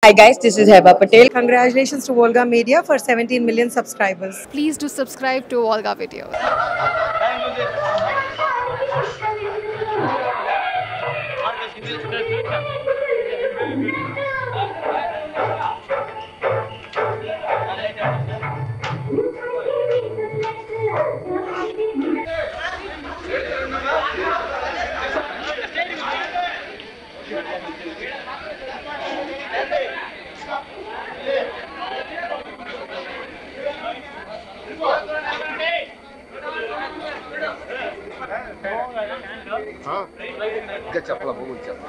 Hi guys, this is Heba Patel. Congratulations to Volga Media for 17 million subscribers. Please do subscribe to Volga Videos. చెప్పలా బొమ్మలు చెప్ప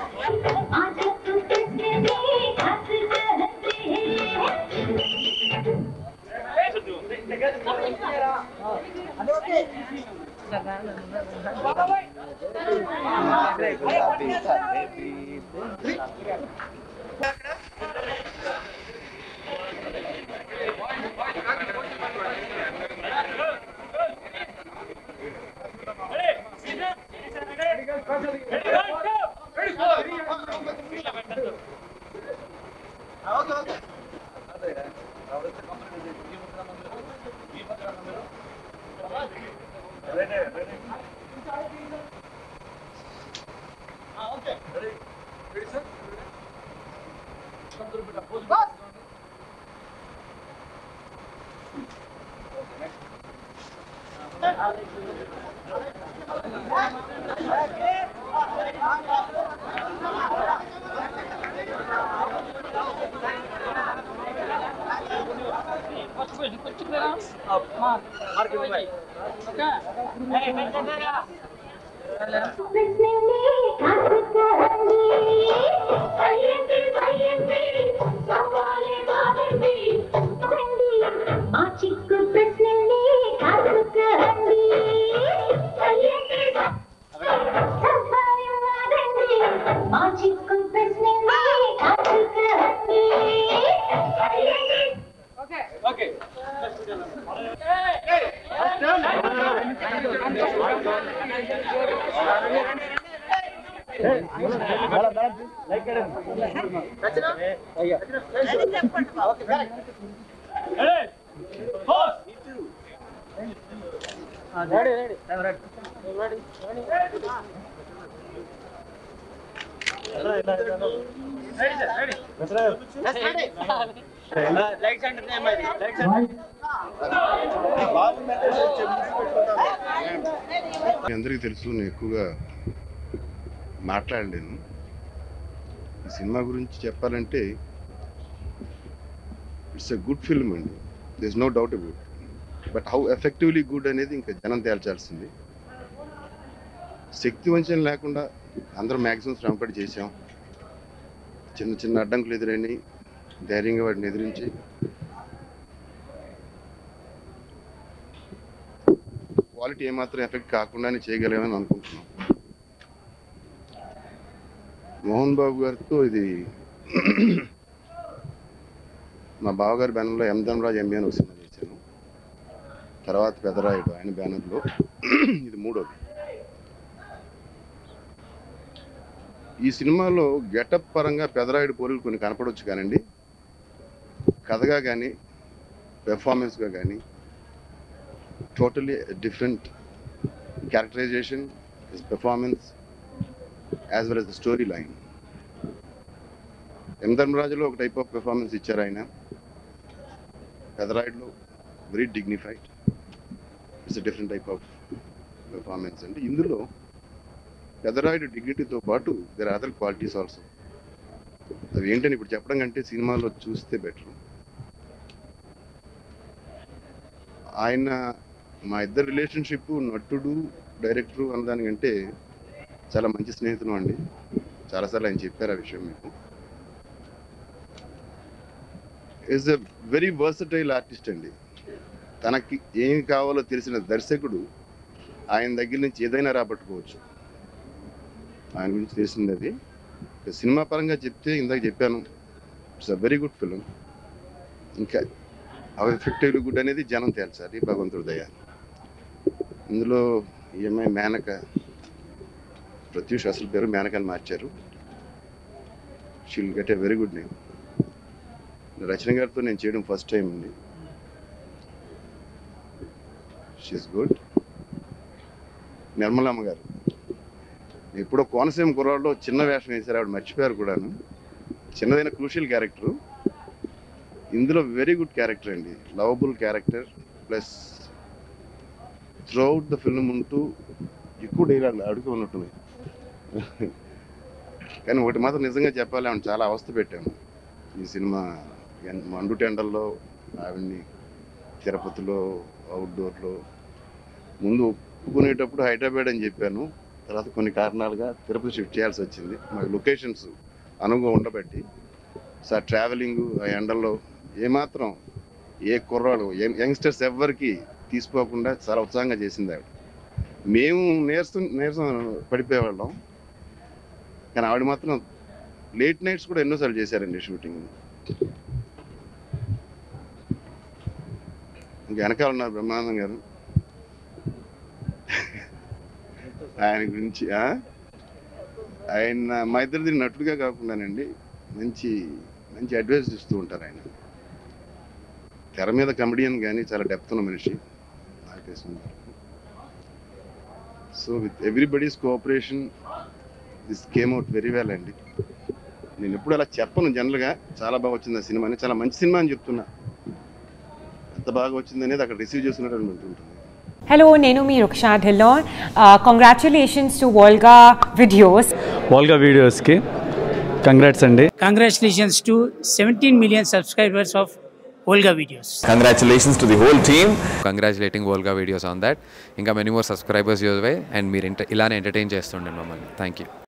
అందరికీ తెలుసు నేను ఎక్కువగా మాట్లాడలేను. ఈ సినిమా గురించి చెప్పాలంటే ఇట్స్ ఎ గుడ్ ఫిల్మ్ అండి, there is no doubt about. But how effectively good అనేది ఇంకా జనం తేల్చాల్సింది. శక్తి వంచన లేకుండా అందరూ మ్యాక్సిమం శ్రమపడి చేసాం. చిన్న చిన్న అడ్డంకులు ఎదురైనాయి, ధైర్యంగా వాటిని ఎదిరించి క్వాలిటీ ఏమాత్రం ఎఫెక్ట్ కాకుండానే చేయగలిగామని అనుకుంటున్నాం. మోహన్ బాబు గారితో ఇది మా బావగారి బ్యానర్లో ఎం ధర్మరాజు ఎంఏ అని ఒక సినిమా చేశాను. తర్వాత పెదరాయుడు ఆయన బ్యానర్లో ఇది మూడోది. ఈ సినిమాలో గెటప్ పరంగా పెదరాయుడు పోలీలు కొన్ని కనపడవచ్చు కానండి, కథగా కానీ పెర్ఫార్మెన్స్గా కానీ totally different characterization, his performance as well as the story line. M ధర్మరాజులో ఒక టైప్ ఆఫ్ పెర్ఫార్మెన్స్ ఇచ్చారు ఆయన, పెదరాయుడులో very dignified, it's a different type of performance. అంటే ఇందులో పెదరాయుడు డిగ్నిటీతో పాటు there are other qualities also. అవి ఏంటని ఇప్పుడు చెప్పడం కంటే సినిమాలో చూస్తే బెటర్. ఆయన మా ఇద్దరు రిలేషన్షిప్ నటుడు డైరెక్టరు అన్నదానికంటే చాలా మంచి స్నేహితులు అండి. చాలాసార్లు ఆయన చెప్పారు ఆ విషయం మీకు. Is a very versatile artist అండి. తనకి ఏమి కావాలో తెలిసిన దర్శకుడు ఆయన దగ్గర నుంచి ఏదైనా రాబట్టుకోవచ్చు. ఆయన గురించి తెలిసింది అది. సినిమా పరంగా చెప్తే ఇందాక చెప్పాను, it's a very good film. ఇంకా అవి ఎఫెక్టివ్లీ గుడ్ అనేది జనం తేల్చాలి, భగవంతుడి దయ. ఇందులో ఈఎంఐ మేనక, ప్రత్యూష్ అసలు పేరు మేనక అని మార్చారు. She'll get a very good name. Rachana గారితో నేను చేయడం ఫస్ట్ టైం అండి. She's good. నిర్మలమ్మ గారు ఎప్పుడో కోనసీమ కుర్రాల్లో చిన్న వేషం వేశారు, ఆవిడ మర్చిపోయారు కూడాను. చిన్నదైన క్రూషియల్ క్యారెక్టరు, ఇందులో వెరీ గుడ్ క్యారెక్టర్ అండి, lovable character. Plus throughout the film ఉంటూ ఎక్కువ డైలాగులు అడుగు ఉన్నట్టున్నాయి. కానీ ఒకటి మాత్రం నిజంగా చెప్పాలి, ఆవిడ చాలా అవస్థ పెట్టాము ఈ సినిమా. మండు టెండల్లో ఆవిడ్ని తిరుపతిలో అవుట్డోర్లో ముందు ఒప్పుకునేటప్పుడు హైదరాబాద్ అని చెప్పాను. తర్వాత కొన్ని కారణాలుగా తిరుపతి షిఫ్ట్ చేయాల్సి వచ్చింది. మాకు లొకేషన్స్ అనువుగా ఉండబట్టి. సో ఆ ట్రావెలింగ్, ఆ ఎండల్లో ఏమాత్రం ఏ కుర్రాడు యంగ్స్టర్స్ ఎవ్వరికి తీసుకోకుండా చాలా ఉత్సాహంగా చేసింది ఆవిడ. మేము నీరసం పడిపోయేవాళ్ళం, కానీ ఆవిడ మాత్రం లేట్ నైట్స్ కూడా ఎన్నోసార్లు చేశారండి షూటింగ్. ఇంకా వెనకాల ఉన్నారు బ్రహ్మానందం గారు. ఆయన గురించి ఆయన మా ఇద్దరిది నటుడుగా కాకుండానండి మంచి మంచి అడ్వైస్ ఇస్తూ ఉంటారు ఆయన. తెర మీద కమెడియన్ కానీ చాలా డెప్త్ ఉన్న మనిషి నాకు తెలిసింది. So with everybody's cooperation this came out very well అండి. నేను ఎప్పుడు అలా చెప్పను జనరల్గా, చాలా బాగా వచ్చింది ఆ సినిమా అని, చాలా మంచి సినిమా అని చెప్తున్నా. ఎంత బాగా వచ్చింది అనేది అక్కడ రిసీవ్ చేస్తున్నట్టు ఉంటుంది. Hello, నేను మీ Ruksha Dhillon. Congratulations to Volga Videos. Volga Videos ki congrats andi. Congratulations to 17 million subscribers of Volga Videos. Congratulations to the whole team. Congratulating Volga Videos on that. Inka many more subscribers your way and meer ilane entertain chestunde mammalni. Thank you.